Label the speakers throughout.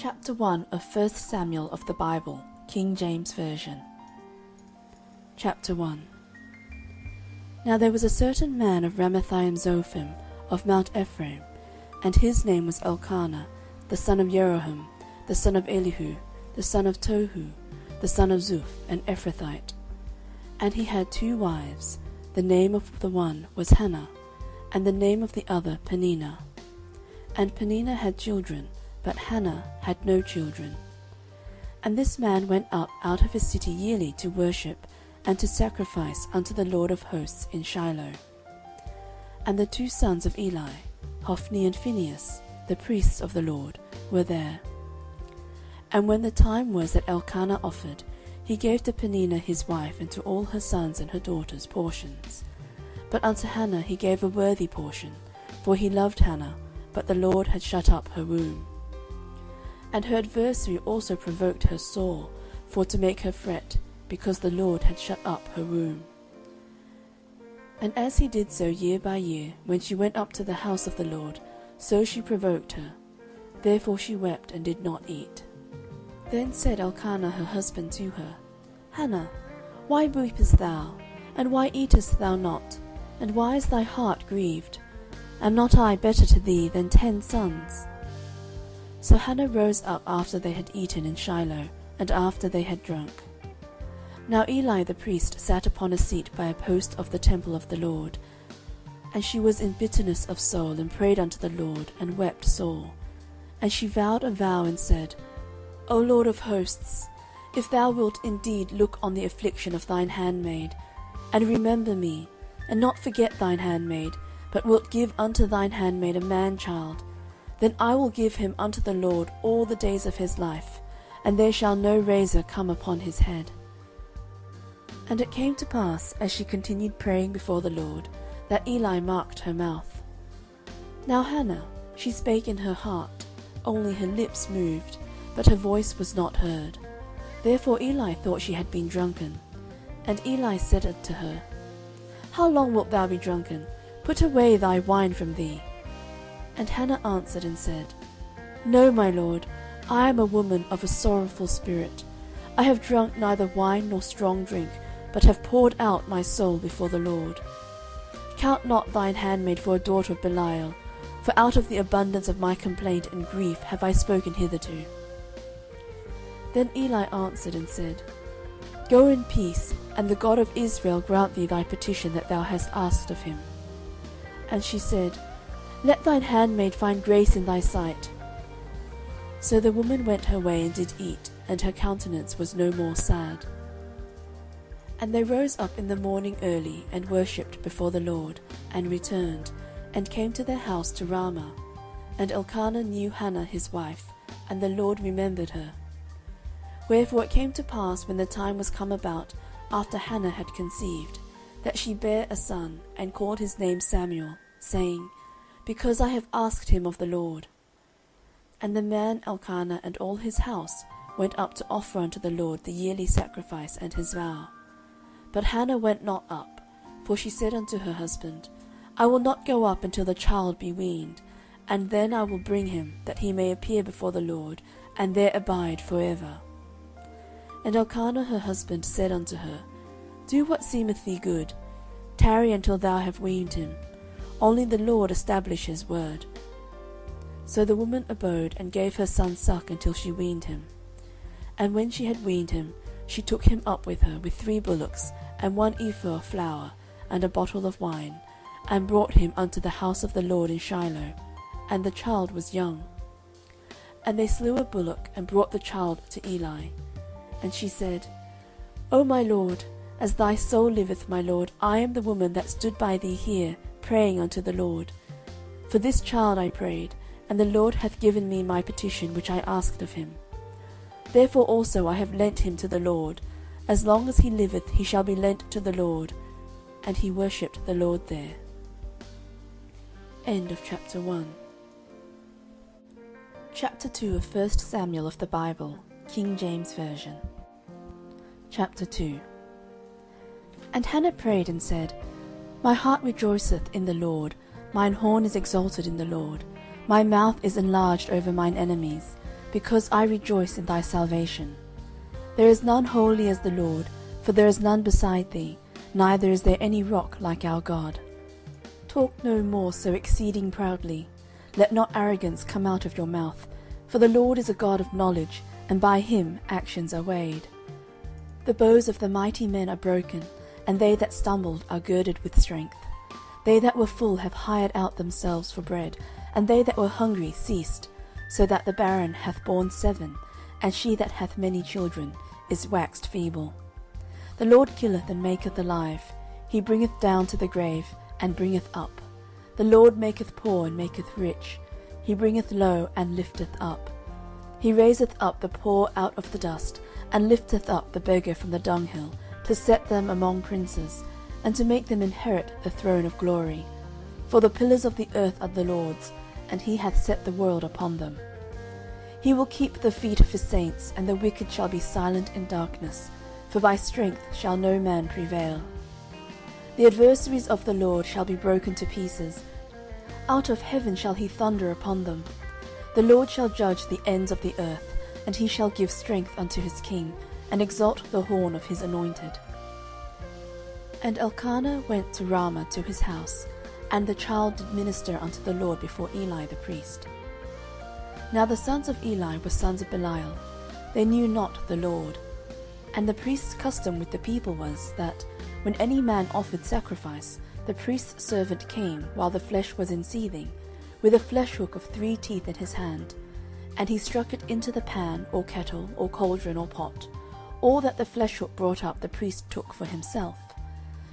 Speaker 1: Chapter 1 of 1 Samuel of the Bible, King James Version. Chapter 1. Now there was a certain man of Ramathaim-Zophim, of Mount Ephraim, and his name was Elkanah, the son of Jeroham, the son of Elihu, the son of Tohu, the son of Zuph, an Ephrathite. And he had 2 wives. The name of the one was Hannah, and the name of the other Peninnah. And Peninnah had children, but Hannah had no children. And this man went up out of his city yearly to worship and to sacrifice unto the Lord of hosts in Shiloh. And the 2 sons of Eli, Hophni and Phinehas, the priests of the Lord, were there. And when the time was that Elkanah offered, he gave to Peninnah his wife and to all her sons and her daughters portions. But unto Hannah he gave a worthy portion, for he loved Hannah, but the Lord had shut up her womb. And her adversary also provoked her sore, for to make her fret, because the Lord had shut up her womb. And as he did so year by year, when she went up to the house of the Lord, so she provoked her. Therefore she wept and did not eat. Then said Elkanah her husband to her, Hannah, why weepest thou? And why eatest thou not? And why is thy heart grieved? Am not I better to thee than 10 sons? So Hannah rose up after they had eaten in Shiloh, and after they had drunk. Now Eli the priest sat upon a seat by a post of the temple of the Lord. And she was in bitterness of soul, and prayed unto the Lord, and wept sore. And she vowed a vow, and said, O Lord of hosts, if thou wilt indeed look on the affliction of thine handmaid, and remember me, and not forget thine handmaid, but wilt give unto thine handmaid a man-child, then I will give him unto the Lord all the days of his life, and there shall no razor come upon his head. And it came to pass, as she continued praying before the Lord, that Eli marked her mouth. Now Hannah, she spake in her heart, only her lips moved, but her voice was not heard. Therefore Eli thought she had been drunken. And Eli said unto her, How long wilt thou be drunken? Put away thy wine from thee. And Hannah answered and said, No, my lord, I am a woman of a sorrowful spirit. I have drunk neither wine nor strong drink, but have poured out my soul before the Lord. Count not thine handmaid for a daughter of Belial, for out of the abundance of my complaint and grief have I spoken hitherto. Then Eli answered and said, Go in peace, and the God of Israel grant thee thy petition that thou hast asked of him. And she said, Let thine handmaid find grace in thy sight. So the woman went her way and did eat, and her countenance was no more sad. And they rose up in the morning early, and worshipped before the Lord, and returned, and came to their house to Ramah. And Elkanah knew Hannah his wife, and the Lord remembered her. Wherefore it came to pass, when the time was come about, after Hannah had conceived, that she bare a son, and called his name Samuel, saying, Because I have asked him of the Lord. And the man Elkanah and all his house went up to offer unto the Lord the yearly sacrifice and his vow. But Hannah went not up, for she said unto her husband, I will not go up until the child be weaned, and then I will bring him, that he may appear before the Lord, and there abide for ever. And Elkanah her husband said unto her, Do what seemeth thee good. Tarry until thou have weaned him. Only the Lord establish his word. So the woman abode, and gave her son suck until she weaned him. And when she had weaned him, she took him up with her with 3 bullocks, and 1 ephah of flour, and a bottle of wine, and brought him unto the house of the Lord in Shiloh. And the child was young. And they slew a bullock, and brought the child to Eli. And she said, O my lord, as thy soul liveth, my lord, I am the woman that stood by thee here, praying unto the Lord. For this child I prayed, and the Lord hath given me my petition which I asked of him. Therefore also I have lent him to the Lord. As long as he liveth he shall be lent to the Lord. And he worshipped the Lord there. End of chapter 1. Chapter 2 of 1 Samuel of the Bible, King James Version. Chapter 2. And Hannah prayed and said, My heart rejoiceth in the Lord, mine horn is exalted in the Lord. My mouth is enlarged over mine enemies, because I rejoice in thy salvation. There is none holy as the Lord, for there is none beside thee, neither is there any rock like our God. Talk no more so exceeding proudly. Let not arrogance come out of your mouth, for the Lord is a God of knowledge, and by him actions are weighed. The bows of the mighty men are broken, and they that stumbled are girded with strength. They that were full have hired out themselves for bread, and they that were hungry ceased, so that the barren hath borne 7, and she that hath many children is waxed feeble. The Lord killeth and maketh alive, he bringeth down to the grave, and bringeth up. The Lord maketh poor and maketh rich, he bringeth low and lifteth up. He raiseth up the poor out of the dust, and lifteth up the beggar from the dunghill, to set them among princes, and to make them inherit the throne of glory. For the pillars of the earth are the Lord's, and he hath set the world upon them. He will keep the feet of his saints, and the wicked shall be silent in darkness, for by strength shall no man prevail. The adversaries of the Lord shall be broken to pieces. Out of heaven shall he thunder upon them. The Lord shall judge the ends of the earth, and he shall give strength unto his king, and exalt the horn of his anointed. And Elkanah went to Ramah to his house, and the child did minister unto the Lord before Eli the priest. Now the sons of Eli were sons of Belial. They knew not the Lord. And the priest's custom with the people was, that, when any man offered sacrifice, the priest's servant came, while the flesh was in seething, with a flesh hook of 3 teeth in his hand, and he struck it into the pan, or kettle, or cauldron, or pot. All that the flesh hook brought up the priest took for himself.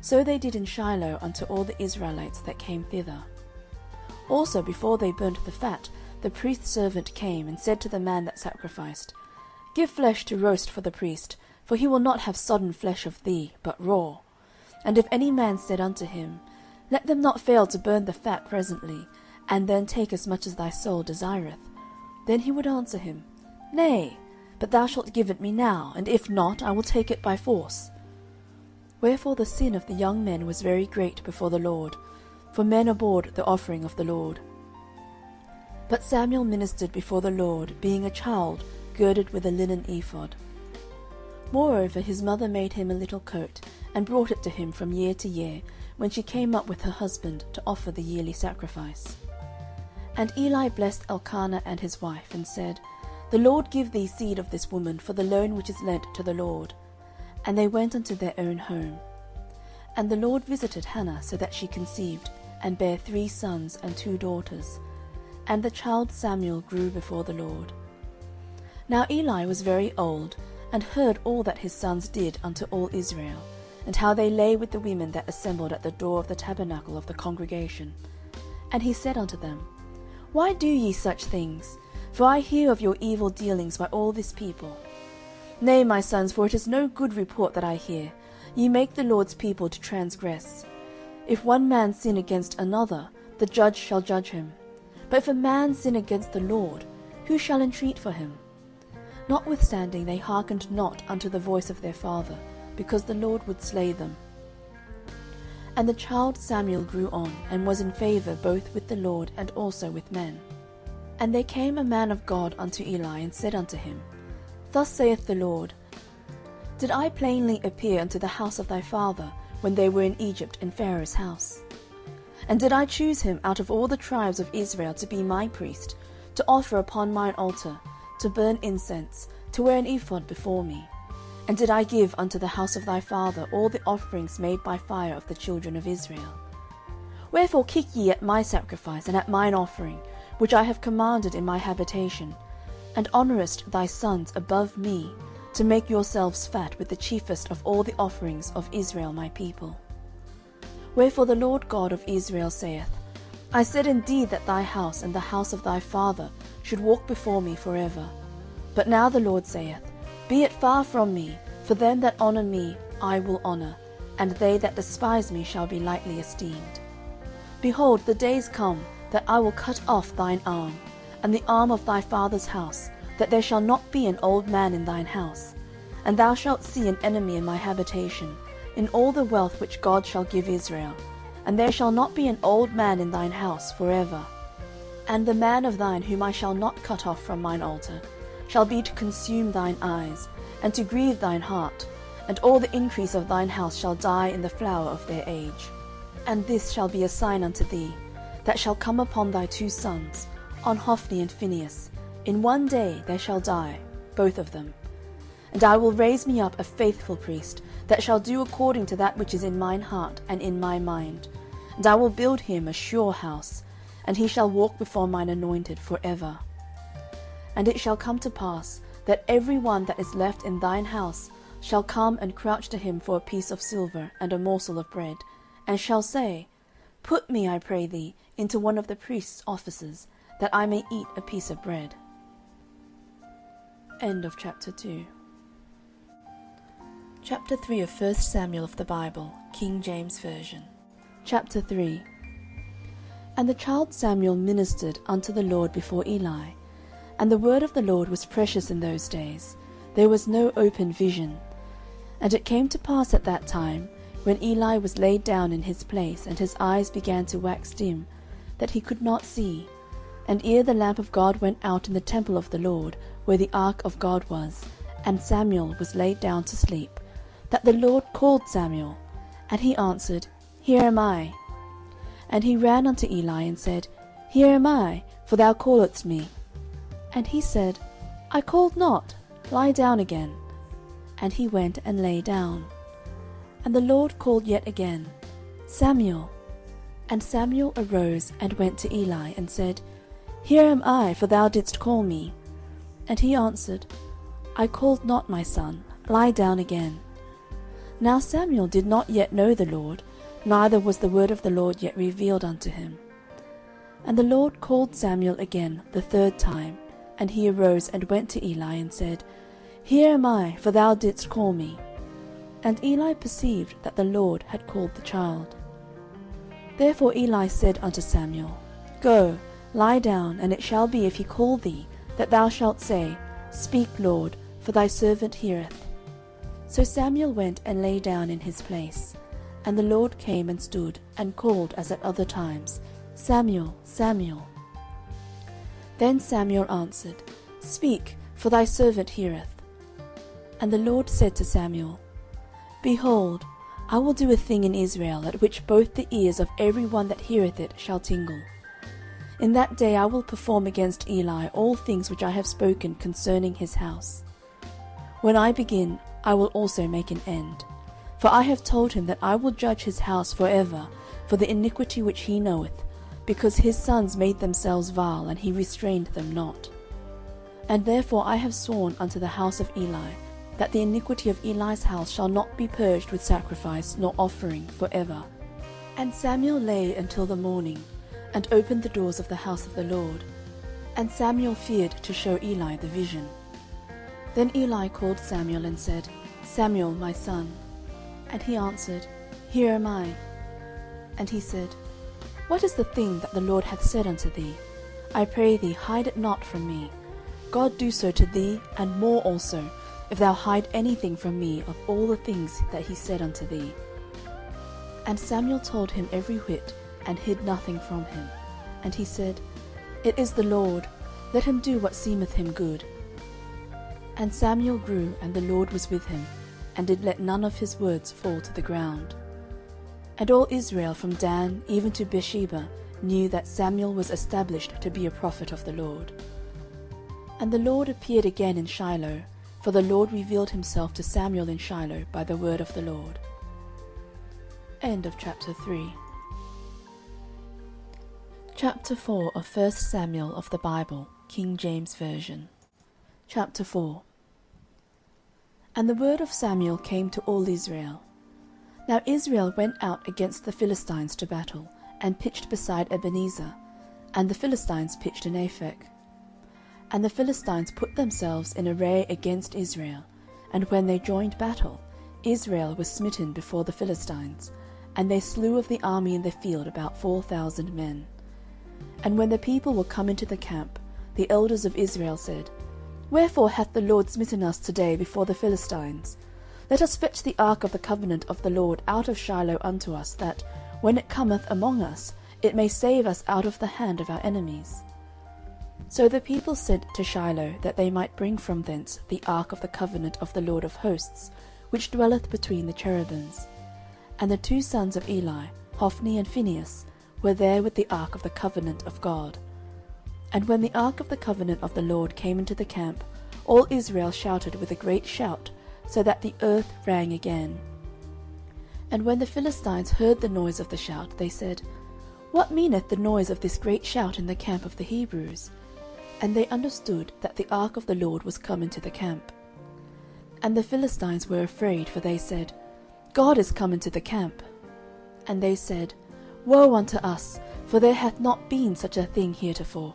Speaker 1: So they did in Shiloh unto all the Israelites that came thither. Also before they burnt the fat, the priest's servant came, and said to the man that sacrificed, Give flesh to roast for the priest, for he will not have sodden flesh of thee, but raw. And if any man said unto him, Let them not fail to burn the fat presently, and then take as much as thy soul desireth, then he would answer him, Nay, but thou shalt give it me now, and if not, I will take it by force. Wherefore the sin of the young men was very great before the Lord, for men abhorred the offering of the Lord. But Samuel ministered before the Lord, being a child, girded with a linen ephod. Moreover his mother made him a little coat, and brought it to him from year to year, when she came up with her husband to offer the yearly sacrifice. And Eli blessed Elkanah and his wife, and said, The Lord give thee seed of this woman for the loan which is lent to the Lord. And they went unto their own home. And the Lord visited Hannah, so that she conceived, and bare 3 sons and 2 daughters. And the child Samuel grew before the Lord. Now Eli was very old, and heard all that his sons did unto all Israel, and how they lay with the women that assembled at the door of the tabernacle of the congregation. And he said unto them, Why do ye such things? For I hear of your evil dealings by all this people. Nay, my sons, for it is no good report that I hear. Ye make the Lord's people to transgress. If one man sin against another, the judge shall judge him. But if a man sin against the Lord, who shall entreat for him? Notwithstanding they hearkened not unto the voice of their father, because the Lord would slay them. And the child Samuel grew on, and was in favour both with the Lord and also with men. And there came a man of God unto Eli, and said unto him, Thus saith the Lord, Did I plainly appear unto the house of thy father, when they were in Egypt in Pharaoh's house? And did I choose him out of all the tribes of Israel to be my priest, to offer upon mine altar, to burn incense, to wear an ephod before me? And did I give unto the house of thy father all the offerings made by fire of the children of Israel? Wherefore kick ye at my sacrifice and at mine offering, which I have commanded in my habitation, and honourest thy sons above me, to make yourselves fat with the chiefest of all the offerings of Israel my people? Wherefore the Lord God of Israel saith, I said indeed that thy house and the house of thy father should walk before me for ever. But now the Lord saith, Be it far from me, for them that honour me I will honour, and they that despise me shall be lightly esteemed. Behold, the days come, that I will cut off thine arm, and the arm of thy father's house, that there shall not be an old man in thine house. And thou shalt see an enemy in my habitation, in all the wealth which God shall give Israel, and there shall not be an old man in thine house for ever. And the man of thine whom I shall not cut off from mine altar, shall be to consume thine eyes, and to grieve thine heart, and all the increase of thine house shall die in the flower of their age. And this shall be a sign unto thee, that shall come upon thy 2 sons, on Hophni and Phinehas. In one day they shall die, both of them. And I will raise me up a faithful priest, that shall do according to that which is in mine heart and in my mind. And I will build him a sure house, and he shall walk before mine anointed for ever. And it shall come to pass, that every one that is left in thine house shall come and crouch to him for a piece of silver and a morsel of bread, and shall say, Put me, I pray thee, into one of the priest's offices, that I may eat a piece of bread. End of chapter 2. Chapter 3 of 1 Samuel of the Bible, King James Version. Chapter 3. And the child Samuel ministered unto the Lord before Eli. And the word of the Lord was precious in those days. There was no open vision. And it came to pass at that time, when Eli was laid down in his place, and his eyes began to wax dim, that he could not see, and ere the lamp of God went out in the temple of the Lord, where the ark of God was, and Samuel was laid down to sleep, that the Lord called Samuel. And he answered, Here am I. And he ran unto Eli, and said, Here am I, for thou calledst me. And he said, I called not, lie down again. And he went and lay down. And the Lord called yet again, Samuel. And Samuel arose and went to Eli, and said, Here am I, for thou didst call me. And he answered, I called not, my son, lie down again. Now Samuel did not yet know the Lord, neither was the word of the Lord yet revealed unto him. And the Lord called Samuel again the 3rd time, and he arose and went to Eli, and said, Here am I, for thou didst call me. And Eli perceived that the Lord had called the child. Therefore Eli said unto Samuel, Go, lie down, and it shall be, if he call thee, that thou shalt say, Speak, Lord, for thy servant heareth. So Samuel went and lay down in his place. And the Lord came and stood, and called as at other times, Samuel, Samuel. Then Samuel answered, Speak, for thy servant heareth. And the Lord said to Samuel, Behold, I will do a thing in Israel, at which both the ears of every one that heareth it shall tingle. In that day I will perform against Eli all things which I have spoken concerning his house. When I begin, I will also make an end. For I have told him that I will judge his house for ever, for the iniquity which he knoweth, because his sons made themselves vile, and he restrained them not. And therefore I have sworn unto the house of Eli, that the iniquity of Eli's house shall not be purged with sacrifice nor offering for ever. And Samuel lay until the morning, and opened the doors of the house of the Lord. And Samuel feared to show Eli the vision. Then Eli called Samuel, and said, Samuel, my son. And he answered, Here am I. And he said, What is the thing that the Lord hath said unto thee? I pray thee, hide it not from me. God do so to thee, and more also, if thou hide anything from me of all the things that he said unto thee. And Samuel told him every whit, and hid nothing from him. And he said, It is the Lord, let him do what seemeth him good. And Samuel grew, and the Lord was with him, and did let none of his words fall to the ground. And all Israel from Dan even to Beersheba knew that Samuel was established to be a prophet of the Lord. And the Lord appeared again in Shiloh, for the Lord revealed himself to Samuel in Shiloh by the word of the Lord. End of chapter 3. Chapter 4 of 1 Samuel of the Bible, King James Version. Chapter 4. And the word of Samuel came to all Israel. Now Israel went out against the Philistines to battle, and pitched beside Ebenezer, and the Philistines pitched in Aphek. And the Philistines put themselves in array against Israel, and when they joined battle, Israel was smitten before the Philistines, and they slew of the army in the field about 4,000 men. And when the people were come into the camp, the elders of Israel said, Wherefore hath the Lord smitten us today before the Philistines? Let us fetch the ark of the covenant of the Lord out of Shiloh unto us, that, when it cometh among us, it may save us out of the hand of our enemies. So the people sent to Shiloh, that they might bring from thence the ark of the covenant of the Lord of hosts, which dwelleth between the cherubims. And the 2 sons of Eli, Hophni and Phinehas, were there with the ark of the covenant of God. And when the ark of the covenant of the Lord came into the camp, all Israel shouted with a great shout, so that the earth rang again. And when the Philistines heard the noise of the shout, they said, What meaneth the noise of this great shout in the camp of the Hebrews? And they understood that the ark of the Lord was come into the camp. And the Philistines were afraid, for they said, God is come into the camp. And they said, Woe unto us, for there hath not been such a thing heretofore.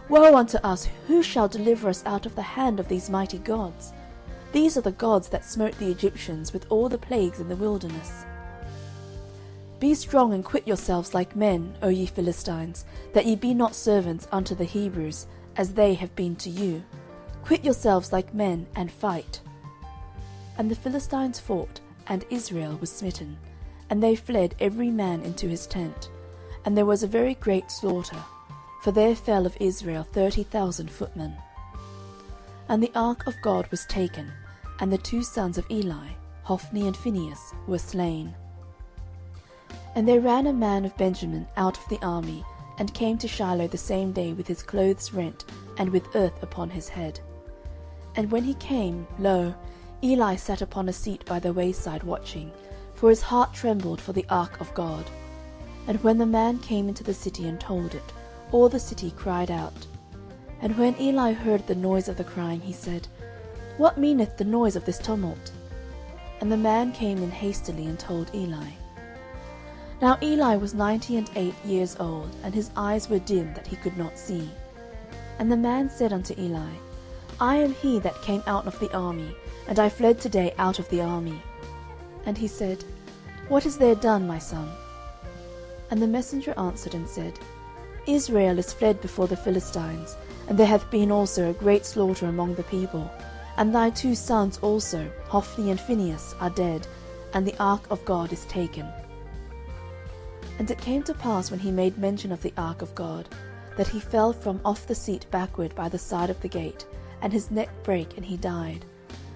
Speaker 1: Woe unto us, who shall deliver us out of the hand of these mighty gods? These are the gods that smote the Egyptians with all the plagues in the wilderness. Be strong and quit yourselves like men, O ye Philistines, that ye be not servants unto the Hebrews, as they have been to you. Quit yourselves like men, and fight. And the Philistines fought, and Israel was smitten, and they fled every man into his tent. And there was a very great slaughter, for there fell of Israel 30,000 footmen. And the ark of God was taken, and the 2 sons of Eli, Hophni and Phinehas, were slain. And there ran a man of Benjamin out of the army, and came to Shiloh the same day with his clothes rent, and with earth upon his head. And when he came, lo, Eli sat upon a seat by the wayside watching, for his heart trembled for the ark of God. And when the man came into the city and told it, all the city cried out. And when Eli heard the noise of the crying, he said, What meaneth the noise of this tumult? And the man came in hastily and told Eli. Now Eli was 98 years old, and his eyes were dim that he could not see. And the man said unto Eli, I am he that came out of the army, and I fled today out of the army. And he said, What is there done, my son? And the messenger answered and said, Israel is fled before the Philistines, and there hath been also a great slaughter among the people. And thy 2 sons also, Hophni and Phinehas, are dead, and the ark of God is taken. And it came to pass, when he made mention of the ark of God, that he fell from off the seat backward by the side of the gate, and his neck brake, and he died.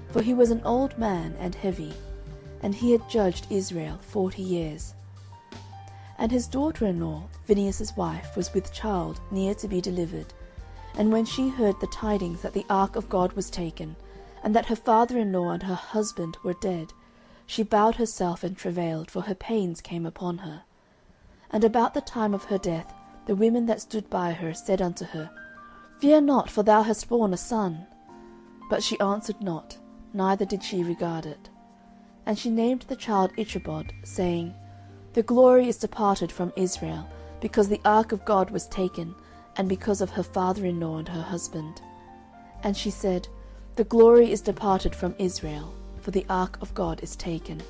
Speaker 1: For he was an old man and heavy, and he had judged Israel 40 years. And his daughter-in-law, Phinehas' wife, was with child, near to be delivered. And when she heard the tidings that the ark of God was taken, and that her father-in-law and her husband were dead, she bowed herself and travailed, for her pains came upon her. And about the time of her death, the women that stood by her said unto her, Fear not, for thou hast borne a son. But she answered not, neither did she regard it. And she named the child Ichabod, saying, The glory is departed from Israel, because the ark of God was taken, and because of her father-in-law and her husband. And she said, The glory is departed from Israel, for the ark of God is taken.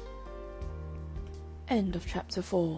Speaker 1: End of chapter 4.